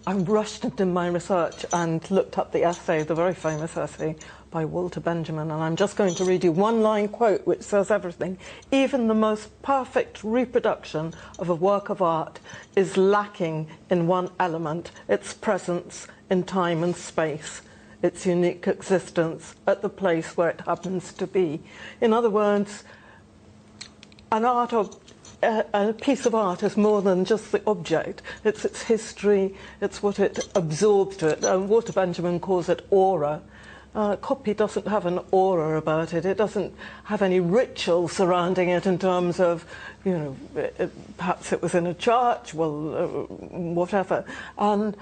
I rushed into my research and looked up the essay, the very famous essay by Walter Benjamin, and I'm just going to read you one line quote which says everything. Even the most perfect reproduction of a work of art is lacking in one element, its presence in time and space, its unique existence at the place where it happens to be. In other words, a piece of art is more than just the object. It's its history, it's what it absorbs to it. Walter Benjamin calls it aura. Copy doesn't have an aura about it. It doesn't have any ritual surrounding it in terms of, you know, perhaps it was in a church, well, whatever. And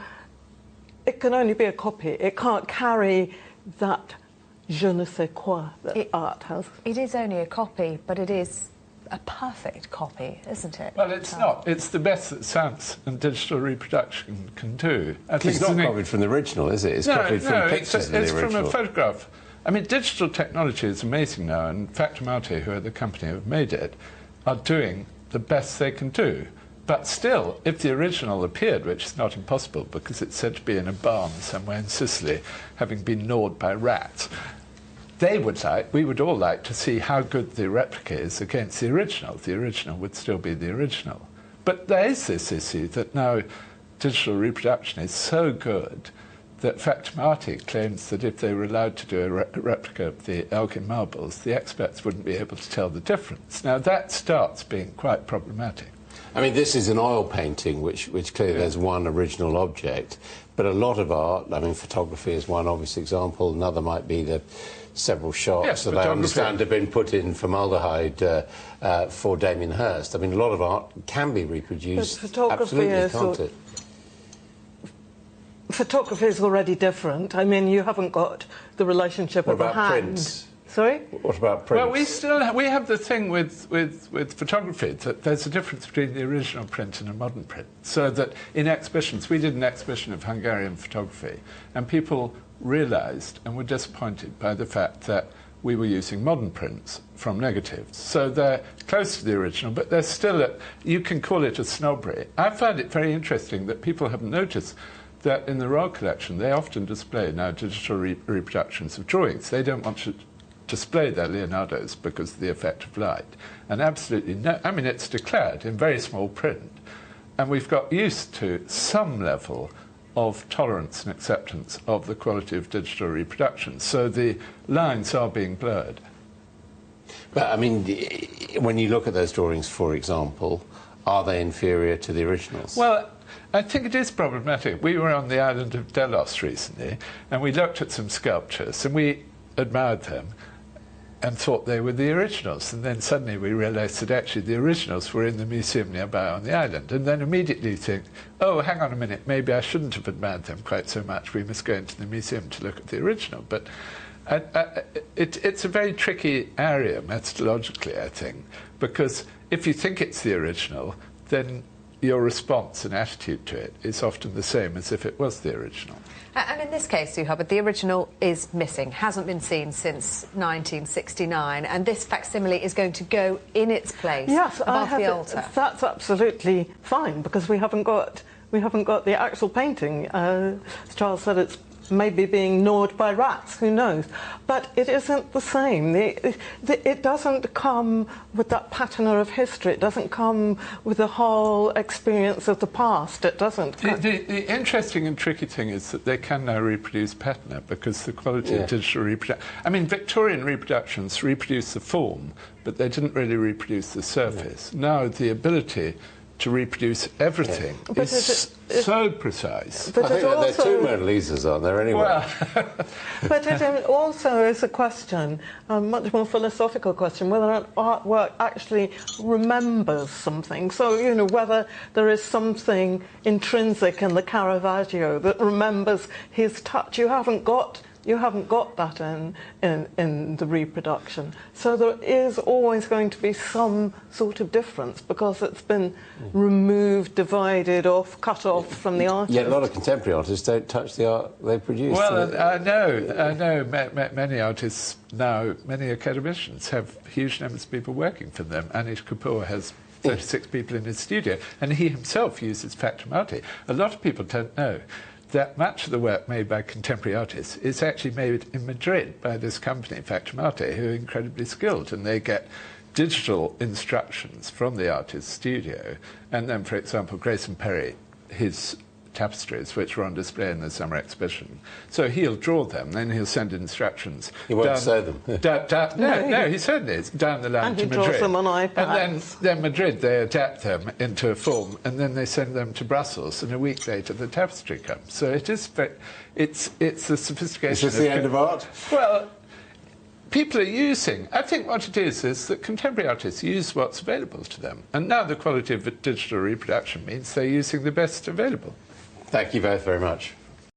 it can only be a copy. It can't carry that je ne sais quoi that art has. It is only a copy, but it is a perfect copy, isn't it? Well, it's not. It's the best that science and digital reproduction can do. It's not copied from the original, is it? It's copied from pictures of the original. It's from a photograph. I mean, digital technology is amazing now, and Factomati, who are the company who have made it, are doing the best they can do. But still, if the original appeared, which is not impossible because it's said to be in a barn somewhere in Sicily, having been gnawed by rats, we would all like to see how good the replica is against the original. The original would still be the original. But there is this issue that now digital reproduction is so good that Factomati claims that if they were allowed to do a replica of the Elgin marbles, the experts wouldn't be able to tell the difference. Now, that starts being quite problematic. I mean, this is an oil painting, which clearly there's one original object, but a lot of art, I mean, photography is one obvious example, another might be the several shots that I understand have been put in formaldehyde for Damien Hirst. I mean, a lot of art can be reproduced, absolutely, can't it? Photography is already different. I mean, you haven't got the relationship of the hand. What about prints? Sorry? What about prints? Well, we have the thing with photography that there's a difference between the original print and a modern print. So that in exhibitions, we did an exhibition of Hungarian photography, and people realised and were disappointed by the fact that we were using modern prints from negatives. So they're close to the original, but they're still you can call it a snobbery. I find it very interesting that people haven't noticed that in the Royal Collection they often display now digital reproductions of drawings. They don't want to display their Leonardos because of the effect of light. And absolutely no, I mean, it's declared in very small print. And we've got used to some level of tolerance and acceptance of the quality of digital reproduction. So the lines are being blurred. But, I mean, when you look at those drawings, for example, are they inferior to the originals? Well, I think it is problematic. We were on the island of Delos recently, and we looked at some sculptures, and we admired them and thought they were the originals. And then suddenly we realised that actually the originals were in the museum nearby on the island. And then immediately think, oh, hang on a minute, maybe I shouldn't have admired them quite so much. We must go into the museum to look at the original. But it's a very tricky area methodologically, I think, because if you think it's the original, then your response and attitude to it is often the same as if it was the original. And in this case, Sue Hubbard, the original is missing, hasn't been seen since 1969, and this facsimile is going to go in its place above the altar. That's absolutely fine, because we haven't got the actual painting. As Charles said, it's maybe being gnawed by rats, who knows? But it isn't the same. It doesn't come with that patina of history. It doesn't come with the whole experience of the past. It doesn't. The interesting and tricky thing is that they can now reproduce patina because the quality of digital reproduction... I mean, Victorian reproductions reproduce the form, but they didn't really reproduce the surface. Now the ability to reproduce everything is so precise. But I think that there are two Mona Lisas, aren't there, anyway? Well, but it also is a question, a much more philosophical question, whether an artwork actually remembers something. So, you know, whether there is something intrinsic in the Caravaggio that remembers his touch. You haven't got that in the reproduction. So there is always going to be some sort of difference because it's been removed, divided off, cut off from the artist. Yet a lot of contemporary artists don't touch the art they produce. Well, I know many artists now, many academicians have huge numbers of people working for them. Anish Kapoor has 36 people in his studio, and he himself uses Factomati. A lot of people don't know that much of the work made by contemporary artists is actually made in Madrid by this company, Factomati, who are incredibly skilled, and they get digital instructions from the artist's studio. And then, for example, Grayson Perry, his tapestries, which were on display in the summer exhibition. So he'll draw them, then he'll send instructions. He won't sew them. No, he certainly is. Down the line to Madrid. And he draws them on iPads. And then Madrid, they adapt them into a form, and then they send them to Brussels, and a week later the tapestry comes. So it is, it's the sophistication. Is this the end of art? Well, people are using, I think what it is that contemporary artists use what's available to them. And now the quality of digital reproduction means they're using the best available. Thank you both very much.